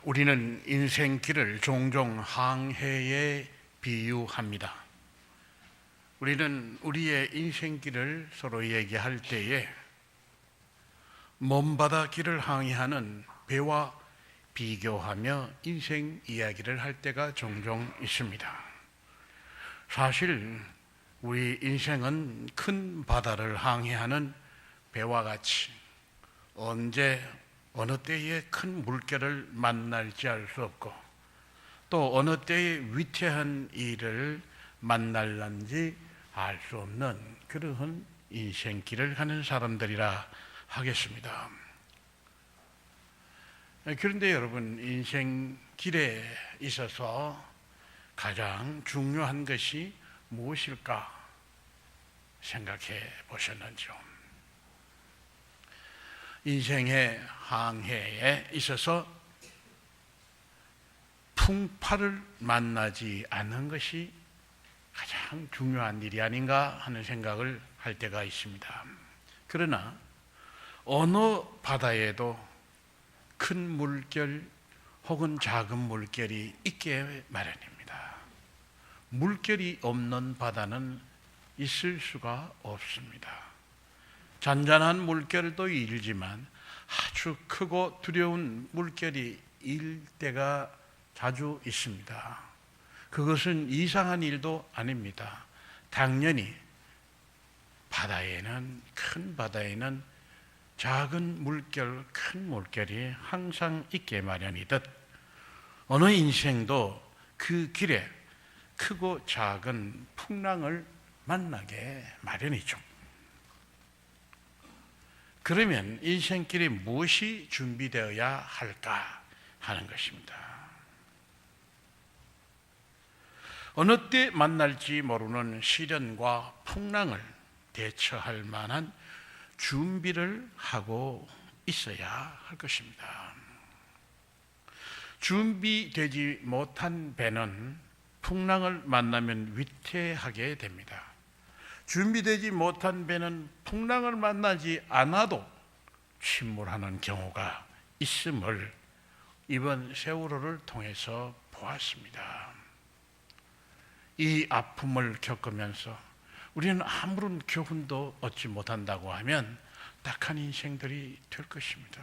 우리는 인생길을 종종 항해에 비유합니다. 우리는 우리의 인생길을 서로 얘기할 때에 먼 바다 길을 항해하는 배와 비교하며 인생 이야기를 할 때가 종종 있습니다. 사실 우리 인생은 큰 바다를 항해하는 배와 같이 언제 어느 때에 큰 물결을 만날지 알 수 없고 또 어느 때에 위태한 일을 만날는지 알 수 없는 그러한 인생길을 가는 사람들이라 하겠습니다. 그런데 여러분, 인생길에 있어서 가장 중요한 것이 무엇일까 생각해 보셨는지요? 인생의 항해에 있어서 풍파를 만나지 않는 것이 가장 중요한 일이 아닌가 하는 생각을 할 때가 있습니다. 그러나 어느 바다에도 큰 물결 혹은 작은 물결이 있게 마련입니다. 물결이 없는 바다는 있을 수가 없습니다. 잔잔한 물결도 일지만 아주 크고 두려운 물결이 일 때가 자주 있습니다. 그것은 이상한 일도 아닙니다. 당연히 큰 바다에는 작은 물결, 큰 물결이 항상 있게 마련이듯 어느 인생도 그 길에 크고 작은 풍랑을 만나게 마련이죠. 그러면 인생길에 무엇이 준비되어야 할까 하는 것입니다. 어느 때 만날지 모르는 시련과 풍랑을 대처할 만한 준비를 하고 있어야 할 것입니다. 준비되지 못한 배는 풍랑을 만나면 위태하게 됩니다. 준비되지 못한 배는 풍랑을 만나지 않아도 침몰하는 경우가 있음을 이번 세월호를 통해서 보았습니다. 이 아픔을 겪으면서 우리는 아무런 교훈도 얻지 못한다고 하면 딱한 인생들이 될 것입니다.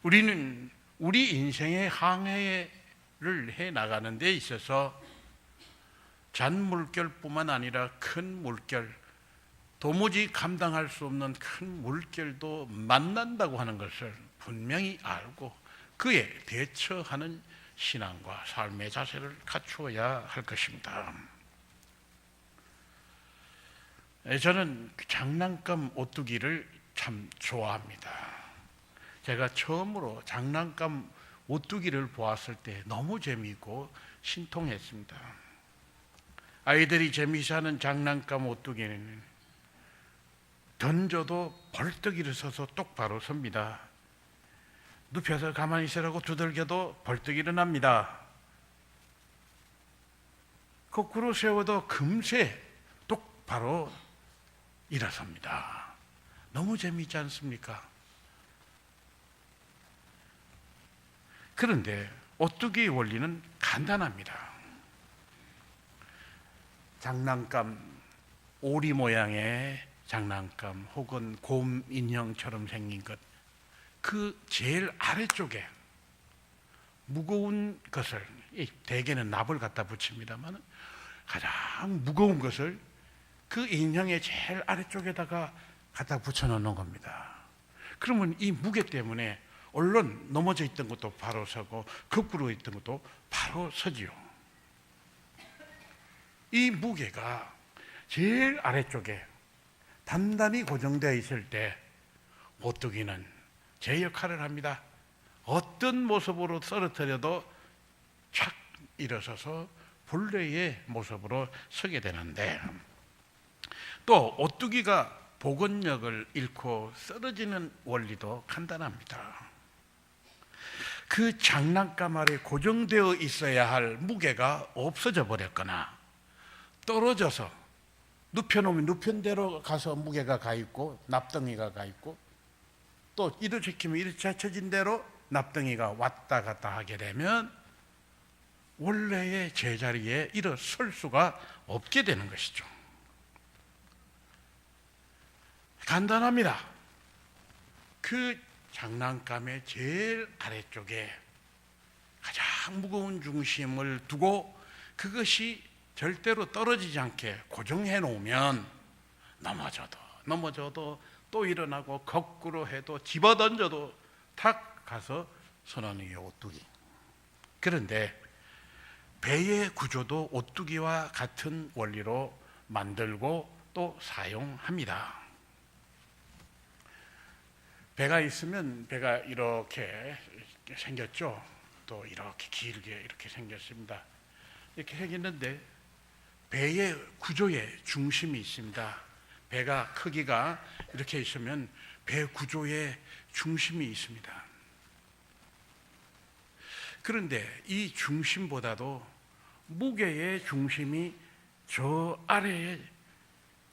우리는 우리 인생의 항해를 해 나가는 데 있어서 잔물결뿐만 아니라 큰 물결, 도무지 감당할 수 없는 큰 물결도 만난다고 하는 것을 분명히 알고 그에 대처하는 신앙과 삶의 자세를 갖추어야 할 것입니다. 저는 장난감 오뚜기를 참 좋아합니다. 제가 처음으로 장난감 오뚜기를 보았을 때 너무 재미있고 신통했습니다. 아이들이 재미있어하는 장난감 오뚜기는 던져도 벌떡 일어서서 똑바로 섭니다. 눕혀서 가만히 있으라고 두들겨도 벌떡 일어납니다. 거꾸로 세워도 금세 똑바로 일어섭니다. 너무 재미있지 않습니까? 그런데 오뚜기의 원리는 간단합니다. 장난감, 오리 모양의 장난감 혹은 곰 인형처럼 생긴 것, 그 제일 아래쪽에 무거운 것을, 대개는 납을 갖다 붙입니다만 가장 무거운 것을 그 인형의 제일 아래쪽에다가 갖다 붙여놓는 겁니다. 그러면 이 무게 때문에 얼른 넘어져 있던 것도 바로 서고 거꾸로 있던 것도 바로 서지요. 이 무게가 제일 아래쪽에 단단히 고정되어 있을 때 오뚜기는 제 역할을 합니다. 어떤 모습으로 쓰러뜨려도 착 일어서서 본래의 모습으로 서게 되는데, 또 오뚜기가 복원력을 잃고 쓰러지는 원리도 간단합니다. 그 장난감 아래 고정되어 있어야 할 무게가 없어져 버렸거나 떨어져서 눕혀놓으면 눕힌 대로 가서 무게가 가 있고 납덩이가 가 있고 또 일으키면 일으켜진 대로 납덩이가 왔다 갔다 하게 되면 원래의 제자리에 일어설 수가 없게 되는 것이죠. 간단합니다. 그 장난감의 제일 아래쪽에 가장 무거운 중심을 두고 그것이 절대로 떨어지지 않게 고정해 놓으면 넘어져도 또 일어나고 거꾸로 해도 집어던져도 탁 가서 선하는 게 오뚜기. 그런데 배의 구조도 오뚜기와 같은 원리로 만들고 또 사용합니다. 배가 있으면 배가 이렇게 생겼죠. 또 이렇게 길게 이렇게 생겼습니다. 이렇게 생겼는데 배의 구조에 중심이 있습니다. 배가 크기가 이렇게 있으면 배 구조에 중심이 있습니다. 그런데 이 중심보다도 무게의 중심이 저 아래의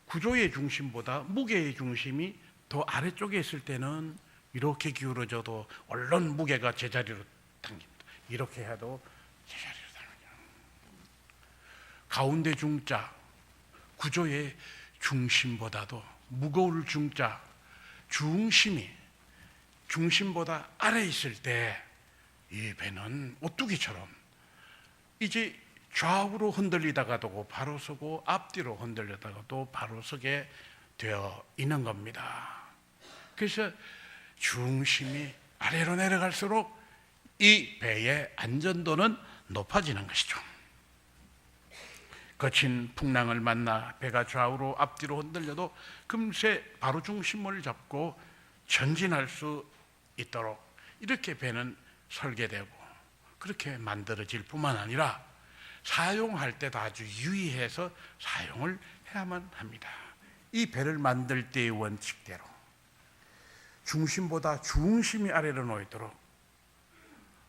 구조의 중심보다 무게의 중심이 더 아래쪽에 있을 때는 이렇게 기울어져도 얼른 무게가 제자리로 당깁니다. 이렇게 해도 제자리로 당겨요. 가운데 중자, 구조의 중심보다도 무거울 중자, 중심이 중심보다 아래에 있을 때 이 배는 오뚜기처럼 이제 좌우로 흔들리다가도 바로 서고 앞뒤로 흔들리다가도 바로 서게 되어 있는 겁니다. 그래서 중심이 아래로 내려갈수록 이 배의 안전도는 높아지는 것이죠. 거친 풍랑을 만나 배가 좌우로 앞뒤로 흔들려도 금세 바로 중심을 잡고 전진할 수 있도록 이렇게 배는 설계되고 그렇게 만들어질 뿐만 아니라 사용할 때도 아주 유의해서 사용을 해야만 합니다. 이 배를 만들 때의 원칙대로 중심보다 중심이 아래로 놓이도록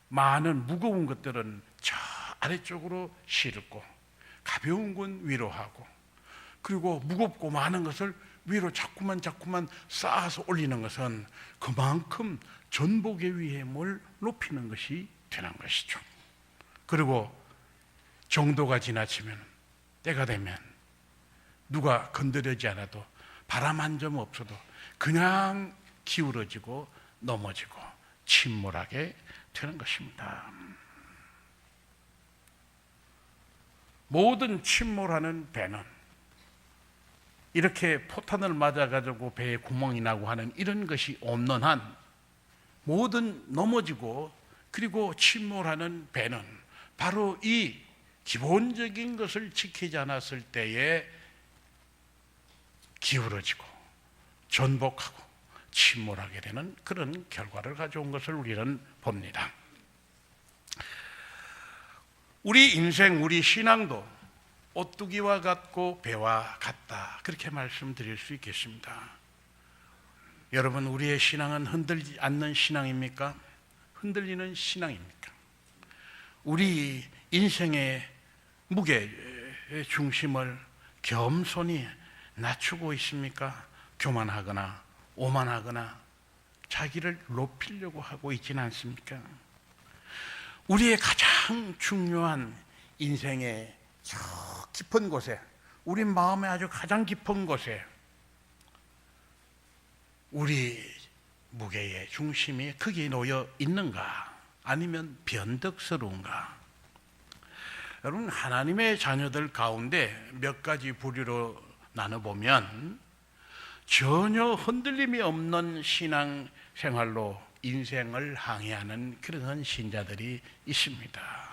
많은 무거운 것들은 저 아래쪽으로 실고 가벼운 건 위로 하고 그리고 무겁고 많은 것을 위로 자꾸만 쌓아서 올리는 것은 그만큼 전복의 위험을 높이는 것이 되는 것이죠. 그리고 정도가 지나치면 때가 되면 누가 건드리지 않아도 바람 한 점 없어도 그냥 기울어지고 넘어지고 침몰하게 되는 것입니다. 모든 침몰하는 배는 이렇게 포탄을 맞아가지고 배에 구멍이 나고 하는 이런 것이 없는 한 모든 넘어지고 그리고 침몰하는 배는 바로 이 기본적인 것을 지키지 않았을 때에 기울어지고 전복하고 침몰하게 되는 그런 결과를 가져온 것을 우리는 봅니다. 우리 인생, 우리 신앙도 오뚜기와 같고 배와 같다, 그렇게 말씀드릴 수 있겠습니다. 여러분, 우리의 신앙은 흔들리지 않는 신앙입니까? 흔들리는 신앙입니까? 우리 인생의 무게의 중심을 겸손히 낮추고 있습니까? 교만하거나 오만하거나 자기를 높이려고 하고 있지는 않습니까? 우리의 가장 중요한 인생의 저 깊은 곳에, 우리 마음의 아주 가장 깊은 곳에 우리 무게의 중심이 거기에 놓여 있는가? 아니면 변덕스러운가? 여러분, 하나님의 자녀들 가운데 몇 가지 부류로 나눠보면 전혀 흔들림이 없는 신앙 생활로 인생을 항해하는 그런 신자들이 있습니다.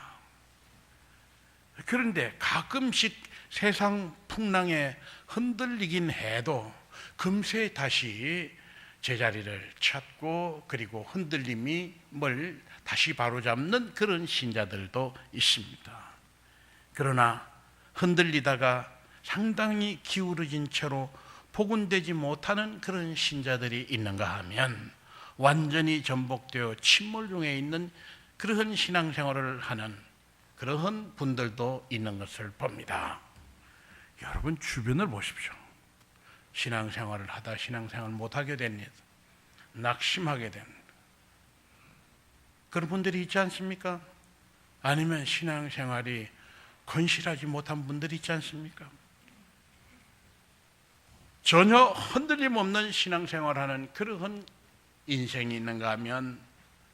그런데 가끔씩 세상 풍랑에 흔들리긴 해도 금세 다시 제자리를 찾고 그리고 흔들림을 다시 바로잡는 그런 신자들도 있습니다. 그러나 흔들리다가 상당히 기울어진 채로 복원되지 못하는 그런 신자들이 있는가 하면 완전히 전복되어 침몰 중에 있는 그러한 신앙생활을 하는 그러한 분들도 있는 것을 봅니다. 여러분, 주변을 보십시오. 신앙생활을 하다 신앙생활을 못하게 됩니다. 낙심하게 됩니다. 그런 분들이 있지 않습니까? 아니면 신앙생활이 건실하지 못한 분들이 있지 않습니까? 전혀 흔들림 없는 신앙생활하는 그런 인생이 있는가 하면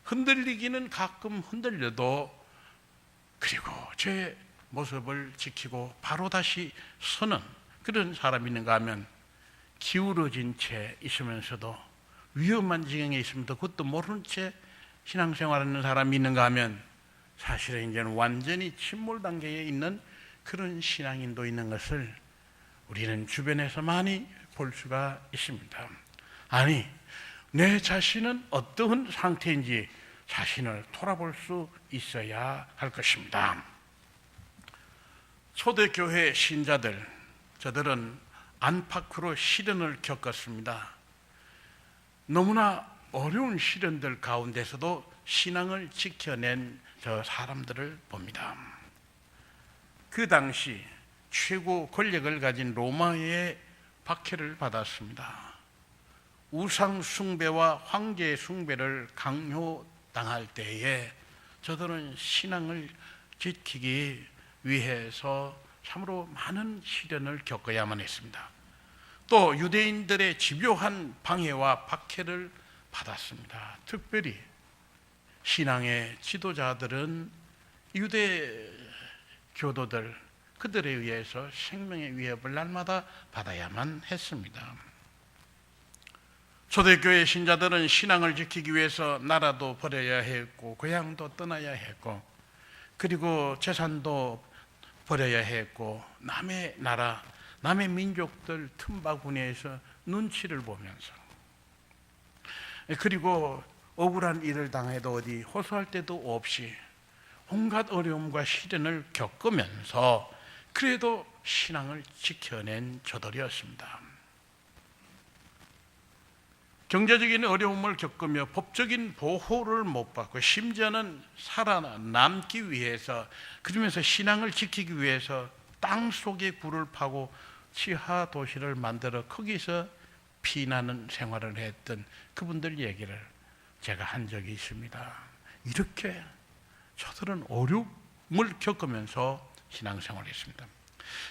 흔들리기는 가끔 흔들려도 그리고 제 모습을 지키고 바로 다시 서는 그런 사람이 있는가 하면 기울어진 채 있으면서도 위험한 지경에 있으면서 그것도 모르는 채 신앙생활하는 사람이 있는가 하면 사실은 이제는 완전히 침몰 단계에 있는 그런 신앙인도 있는 것을 우리는 주변에서 많이 볼 수가 있습니다. 아니, 내 자신은 어떤 상태인지 자신을 돌아볼 수 있어야 할 것입니다. 초대교회 신자들, 저들은 안팎으로 시련을 겪었습니다. 너무나 어려운 시련들 가운데서도 신앙을 지켜낸 저 사람들을 봅니다. 그 당시 최고 권력을 가진 로마의 박해를 받았습니다. 우상 숭배와 황제 숭배를 강요당할 때에 저들은 신앙을 지키기 위해서 참으로 많은 시련을 겪어야만 했습니다. 또 유대인들의 집요한 방해와 박해를 받았습니다. 특별히 신앙의 지도자들은 유대 교도들 그들에 의해서 생명의 위협을 날마다 받아야만 했습니다. 초대교회 신자들은 신앙을 지키기 위해서 나라도 버려야 했고 고향도 떠나야 했고 그리고 재산도 버려야 했고 남의 나라, 남의 민족들 틈바구니에서 눈치를 보면서 그리고 억울한 일을 당해도 어디 호소할 데도 없이 온갖 어려움과 시련을 겪으면서 그래도 신앙을 지켜낸 저들이었습니다. 경제적인 어려움을 겪으며 법적인 보호를 못 받고 심지어는 살아남기 위해서 그러면서 신앙을 지키기 위해서 땅 속에 굴을 파고 지하 도시를 만들어 거기서 피나는 생활을 했던 그분들 얘기를 제가 한 적이 있습니다. 이렇게 저들은 어려움을 겪으면서 신앙생활을 했습니다.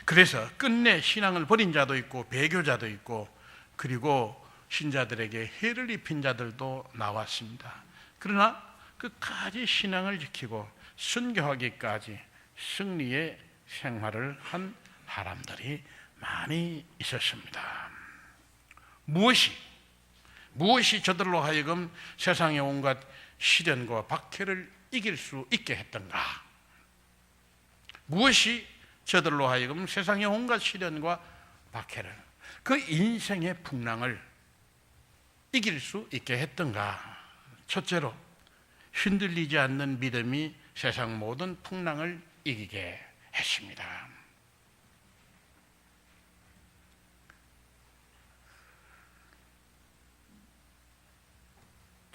그래서 끝내 신앙을 버린 자도 있고 배교자도 있고 그리고 신자들에게 해를 입힌 자들도 나왔습니다. 그러나 끝까지 신앙을 지키고 순교하기까지 승리의 생활을 한 사람들이 많이 있었습니다. 무엇이 저들로 하여금 세상의 온갖 시련과 박해를 이길 수 있게 했던가? 무엇이 저들로 하여금 세상의 온갖 시련과 박해를 그 인생의 풍랑을 이길 수 있게 했던가? 첫째로 흔들리지 않는 믿음이 세상 모든 풍랑을 이기게 했습니다.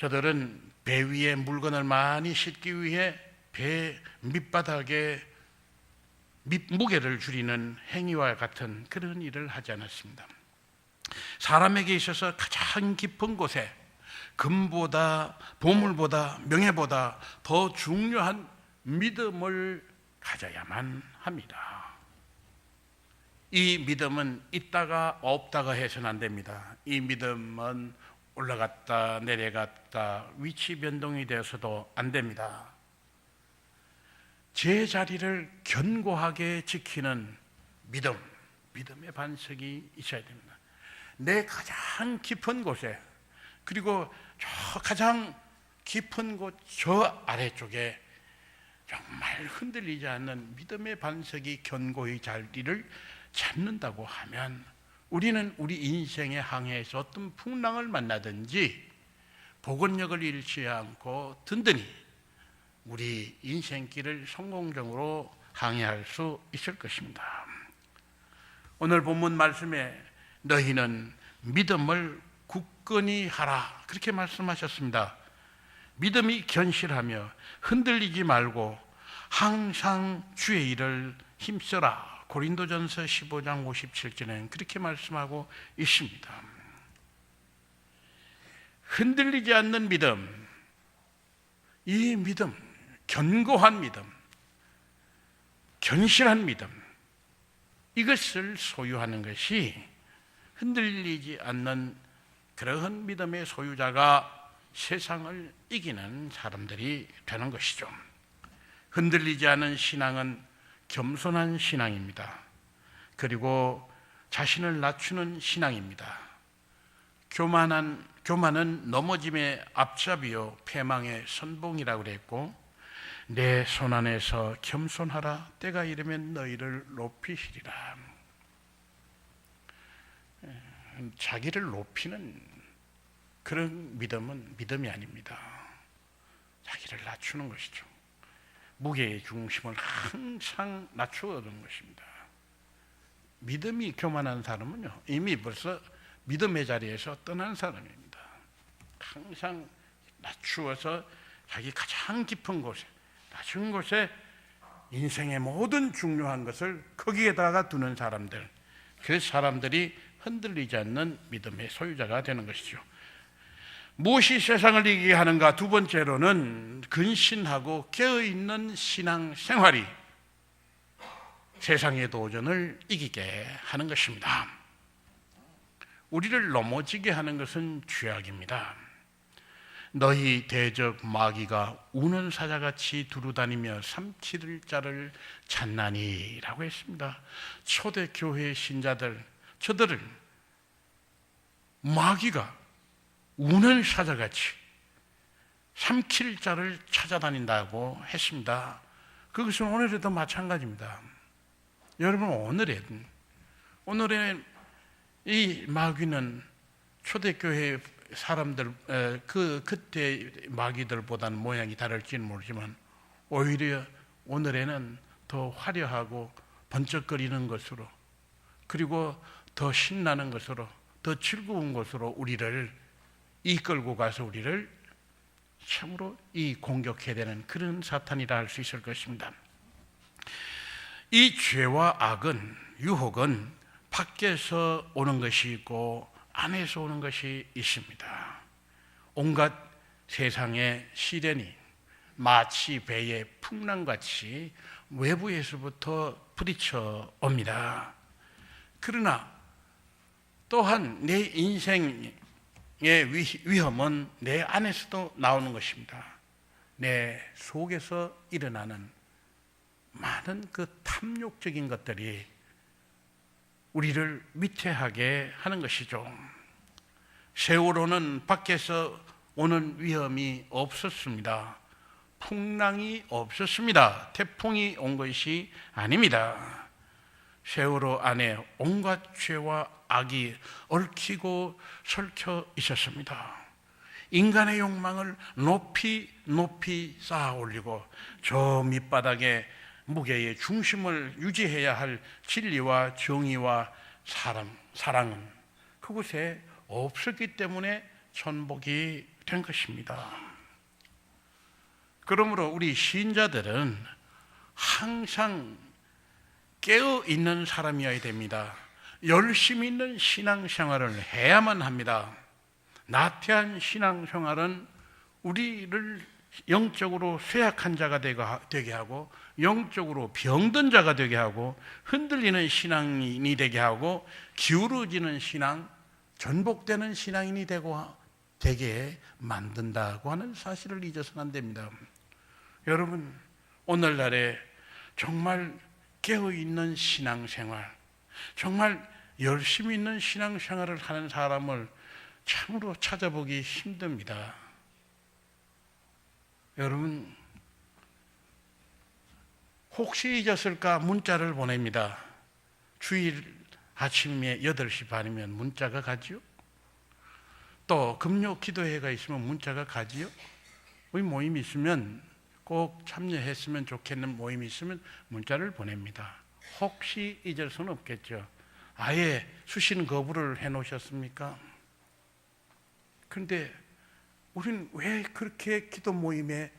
저들은 배 위에 물건을 많이 싣기 위해 배 밑바닥에 무게를 줄이는 행위와 같은 그런 일을 하지 않았습니다. 사람에게 있어서 가장 깊은 곳에 금보다 보물보다 명예보다 더 중요한 믿음을 가져야만 합니다. 이 믿음은 있다가 없다가 해서는 안 됩니다. 이 믿음은 올라갔다 내려갔다 위치 변동이 되어서도 안 됩니다. 제 자리를 견고하게 지키는 믿음의 반석이 있어야 됩니다. 내 가장 깊은 곳에 그리고 저 가장 깊은 곳 저 아래쪽에 정말 흔들리지 않는 믿음의 반석이 견고히 자리를 잡는다고 하면 우리는 우리 인생의 항해에서 어떤 풍랑을 만나든지 복원력을 잃지 않고 든든히 우리 인생길을 성공적으로 항해할 수 있을 것입니다. 오늘 본문 말씀에 너희는 믿음을 굳건히 하라 그렇게 말씀하셨습니다. 믿음이 견실하며 흔들리지 말고 항상 주의 일을 힘써라. 고린도전서 15장 57절에는 그렇게 말씀하고 있습니다. 흔들리지 않는 믿음, 이 믿음, 견고한 믿음, 견실한 믿음, 이것을 소유하는 것이 흔들리지 않는 그러한 믿음의 소유자가 세상을 이기는 사람들이 되는 것이죠. 흔들리지 않은 신앙은 겸손한 신앙입니다. 그리고 자신을 낮추는 신앙입니다. 교만은 넘어짐의 앞잡이요 패망의 선봉이라고 그랬고, 내 손안에서 겸손하라, 때가 이르면 너희를 높이시리라. 자기를 높이는 그런 믿음은 믿음이 아닙니다. 자기를 낮추는 것이죠. 무게의 중심을 항상 낮추어 두는 것입니다. 믿음이 교만한 사람은요, 이미 벌써 믿음의 자리에서 떠난 사람입니다. 항상 낮추어서 자기 가장 깊은 곳에, 낮은 곳에 인생의 모든 중요한 것을 거기에다가 두는 사람들, 그 사람들이 흔들리지 않는 믿음의 소유자가 되는 것이죠. 무엇이 세상을 이기게 하는가? 두 번째로는 근신하고 깨어있는 신앙생활이 세상의 도전을 이기게 하는 것입니다. 우리를 넘어지게 하는 것은 죄악입니다. 너희 대적 마귀가 우는 사자같이 두루다니며 삼킬 자를 찾나니 라고 했습니다. 초대교회 신자들, 저들을 마귀가 우는 사자같이 삼킬 자를 찾아다닌다고 했습니다. 그것은 오늘에도 마찬가지입니다. 여러분, 오늘의 이 마귀는 초대교회 사람들, 그때 마귀들보다는 모양이 다를지는 모르지만 오히려 오늘에는 더 화려하고 번쩍거리는 것으로, 그리고 더 신나는 것으로, 더 즐거운 것으로 우리를 이끌고 가서 우리를 참으로 이 공격해야 되는 그런 사탄이라 할 수 있을 것입니다. 이 죄와 악은, 유혹은 밖에서 오는 것이 있고 안에서 오는 것이 있습니다. 온갖 세상의 시련이 마치 배의 풍랑같이 외부에서부터 부딪혀 옵니다. 그러나 또한 내 인생의 위험은 내 안에서도 나오는 것입니다. 내 속에서 일어나는 많은 그 탐욕적인 것들이 우리를 위태하게 하는 것이죠. 세월호는 밖에서 오는 위험이 없었습니다. 풍랑이 없었습니다. 태풍이 온 것이 아닙니다. 세월호 안에 온갖 죄와 악이 얽히고 설켜 있었습니다. 인간의 욕망을 높이 쌓아 올리고 저 밑바닥에 무게의 중심을 유지해야 할 진리와 정의와 사랑은 그곳에 없었기 때문에 전복이 된 것입니다. 그러므로 우리 신자들은 항상 깨어있는 사람이어야 됩니다. 열심히 있는 신앙생활을 해야만 합니다. 나태한 신앙생활은 우리를 영적으로 쇠약한 자가 되게 하고, 영적으로 병든 자가 되게 하고, 흔들리는 신앙인이 되게 하고, 기울어지는 신앙, 전복되는 신앙인이 되게 만든다고 하는 사실을 잊어서는 안 됩니다. 여러분, 오늘날에 정말 깨어있는 신앙생활, 정말 열심히 있는 신앙생활을 하는 사람을 참으로 찾아보기 힘듭니다. 여러분, 혹시 잊었을까 문자를 보냅니다. 주일 아침에 8시 반이면 문자가 가지요. 또 금요 기도회가 있으면 문자가 가지요. 우리 모임이 있으면 꼭 참여했으면 좋겠는 모임이 있으면 문자를 보냅니다. 혹시 잊을 수는 없겠죠. 아예 수신 거부를 해놓으셨습니까? 그런데 우리는 왜 그렇게 기도 모임에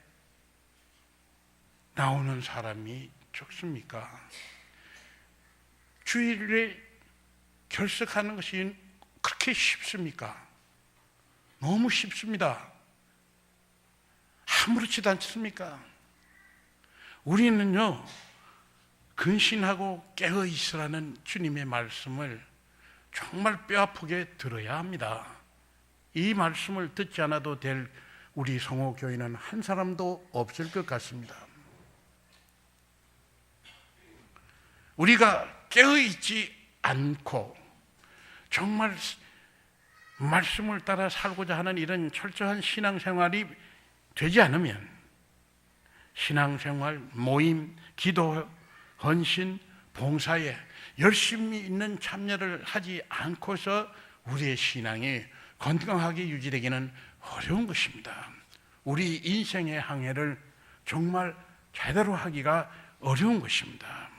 나오는 사람이 적습니까? 주일에 결석하는 것이 그렇게 쉽습니까? 너무 쉽습니다. 아무렇지도 않습니까? 우리는요, 근신하고 깨어 있으라는 주님의 말씀을 정말 뼈아프게 들어야 합니다. 이 말씀을 듣지 않아도 될 우리 성호교인은 한 사람도 없을 것 같습니다. 우리가 깨어있지 않고 정말 말씀을 따라 살고자 하는 이런 철저한 신앙생활이 되지 않으면 신앙생활, 모임, 기도, 헌신, 봉사에 열심히 있는 참여를 하지 않고서 우리의 신앙이 건강하게 유지되기는 어려운 것입니다. 우리 인생의 항해를 정말 제대로 하기가 어려운 것입니다.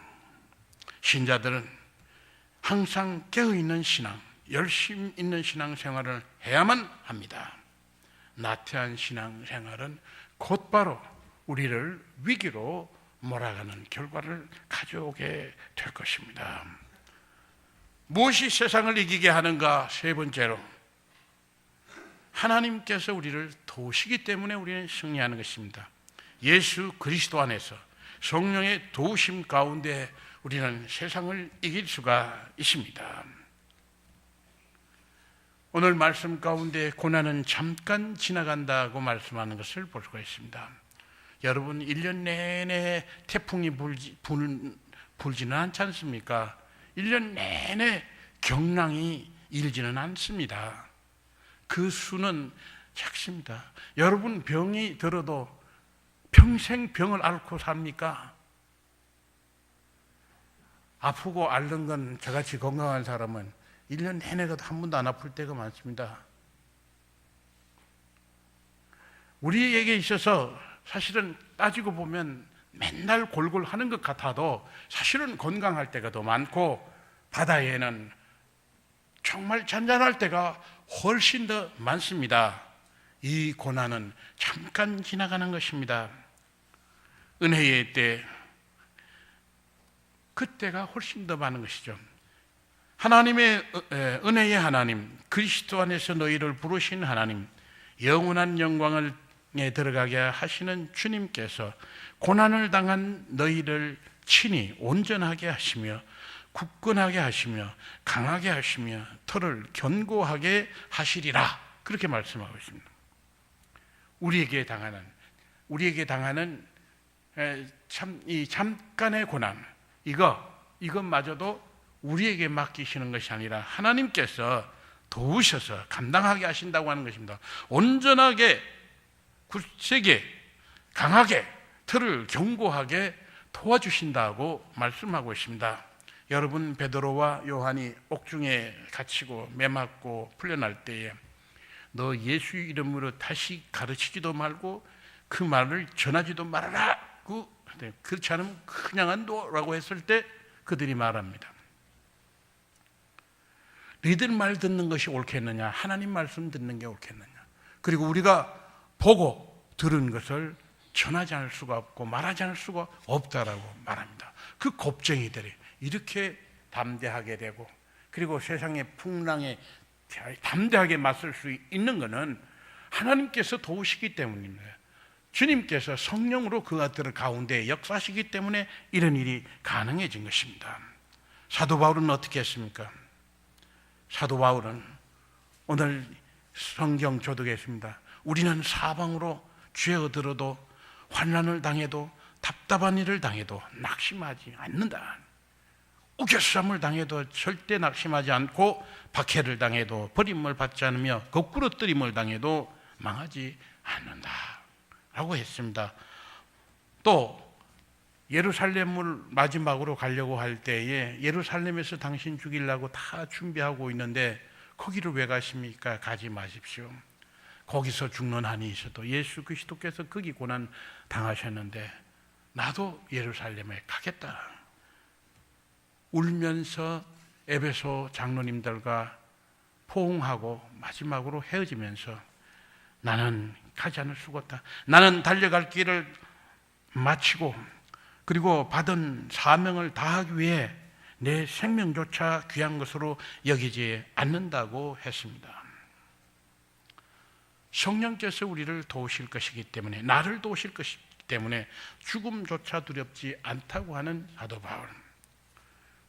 신자들은 항상 깨어있는 신앙, 열심 있는 신앙생활을 해야만 합니다. 나태한 신앙생활은 곧바로 우리를 위기로 몰아가는 결과를 가져오게 될 것입니다. 무엇이 세상을 이기게 하는가? 세 번째로, 하나님께서 우리를 도우시기 때문에 우리는 승리하는 것입니다. 예수 그리스도 안에서 성령의 도우심 가운데 우리는 세상을 이길 수가 있습니다. 오늘 말씀 가운데 고난은 잠깐 지나간다고 말씀하는 것을 볼 수가 있습니다. 여러분, 1년 내내 태풍이 불지는 않지 않습니까? 1년 내내 경랑이 일지는 않습니다. 그 수는 작습니다. 여러분, 병이 들어도 평생 병을 앓고 삽니까? 아프고 앓는 건 저같이 건강한 사람은 1년 내내 가도 한 번도 안 아플 때가 많습니다. 우리에게 있어서 사실은 따지고 보면 맨날 골골 하는 것 같아도 사실은 건강할 때가 더 많고 바다에는 정말 잔잔할 때가 훨씬 더 많습니다. 이 고난은 잠깐 지나가는 것입니다. 은혜의 때, 그때가 훨씬 더 많은 것이죠. 하나님의 은혜의 하나님, 그리스도 안에서 너희를 부르신 하나님, 영원한 영광에 들어가게 하시는 주님께서 고난을 당한 너희를 친히 온전하게 하시며 굳건하게 하시며 강하게 하시며 털을 견고하게 하시리라, 그렇게 말씀하고 있습니다. 우리에게 당하는 이 잠깐의 고난, 이것마저도 우리에게 맡기시는 것이 아니라 하나님께서 도우셔서 감당하게 하신다고 하는 것입니다. 온전하게, 굳세게, 강하게, 틀을 견고하게 도와주신다고 말씀하고 있습니다. 여러분, 베드로와 요한이 옥중에 갇히고 매맞고 풀려날 때에 너 예수 이름으로 다시 가르치지도 말고 그 말을 전하지도 말아라, 그렇지 않으면 그냥 안 둬라고 했을 때 그들이 말합니다. 너희들 말 듣는 것이 옳겠느냐, 하나님 말씀 듣는 게 옳겠느냐. 그리고 우리가 보고 들은 것을 전하지 않을 수가 없고 말하지 않을 수가 없다라고 말합니다. 그 겁쟁이들이 이렇게 담대하게 되고, 그리고 세상의 풍랑에 담대하게 맞설 수 있는 것은 하나님께서 도우시기 때문입니다. 주님께서 성령으로 그들의 가운데 역사하시기 때문에 이런 일이 가능해진 것입니다. 사도 바울은 어떻게 했습니까? 사도 바울은 오늘 성경 조독했습니다. 우리는 사방으로 죄어 들어도 환난을 당해도 답답한 일을 당해도 낙심하지 않는다. 우겨쌈을 당해도 절대 낙심하지 않고 박해를 당해도 버림을 받지 않으며 거꾸로 뜨림을 당해도 망하지 않는다 라고 했습니다. 또 예루살렘을 마지막으로 가려고 할 때에 예루살렘에서 당신 죽이려고 다 준비하고 있는데 거기를 왜 가십니까? 가지 마십시오. 거기서 죽는 한이 있어도 예수 그리스도께서 거기 고난 당하셨는데 나도 예루살렘에 가겠다. 울면서 에베소 장로님들과 포옹하고 마지막으로 헤어지면서 나는 가지 않을 수가 없다. 나는 달려갈 길을 마치고 그리고 받은 사명을 다하기 위해 내 생명조차 귀한 것으로 여기지 않는다고 했습니다. 성령께서 우리를 도우실 것이기 때문에, 나를 도우실 것이기 때문에 죽음조차 두렵지 않다고 하는 사도 바울.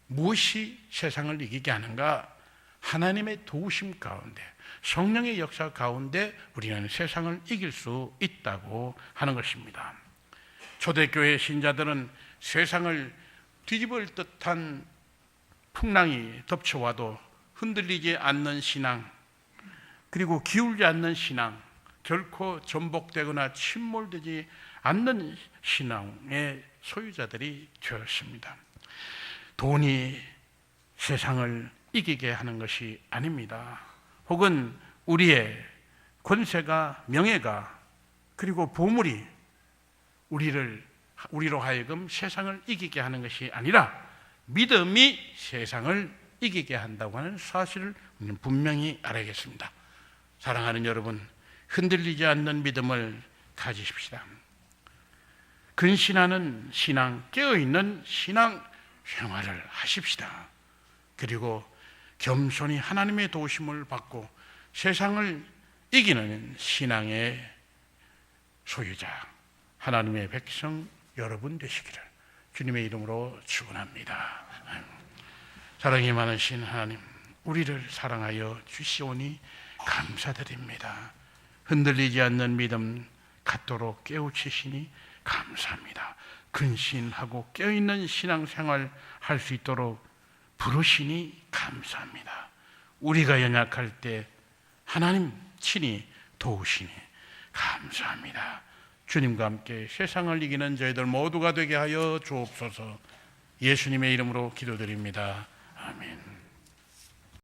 무엇이 세상을 이기게 하는가? 하나님의 도우심 가운데, 성령의 역사 가운데 우리는 세상을 이길 수 있다고 하는 것입니다. 초대교회 신자들은 세상을 뒤집을 듯한 풍랑이 덮쳐와도 흔들리지 않는 신앙, 그리고 기울지 않는 신앙, 결코 전복되거나 침몰되지 않는 신앙의 소유자들이 되었습니다. 돈이 세상을 이기게 하는 것이 아닙니다. 혹은 우리의 권세가, 명예가, 그리고 보물이 우리로 하여금 세상을 이기게 하는 것이 아니라 믿음이 세상을 이기게 한다고 하는 사실을 우리는 분명히 알아야겠습니다. 사랑하는 여러분, 흔들리지 않는 믿음을 가지십시다. 근신하는 신앙, 깨어있는 신앙 생활을 하십시다. 그리고 겸손히 하나님의 도우심을 받고 세상을 이기는 신앙의 소유자, 하나님의 백성 여러분 되시기를 주님의 이름으로 축원합니다. 사랑이 많으신 하나님, 우리를 사랑하여 주시오니 감사드립니다. 흔들리지 않는 믿음 갖도록 깨우치시니 감사합니다. 근신하고 깨어있는 신앙생활 할 수 있도록 부르시니 감사합니다. 우리가 연약할 때 하나님 친히 도우시니 감사합니다. 주님과 함께 세상을 이기는 저희들 모두가 되게 하여 주옵소서. 예수님의 이름으로 기도드립니다. 아멘.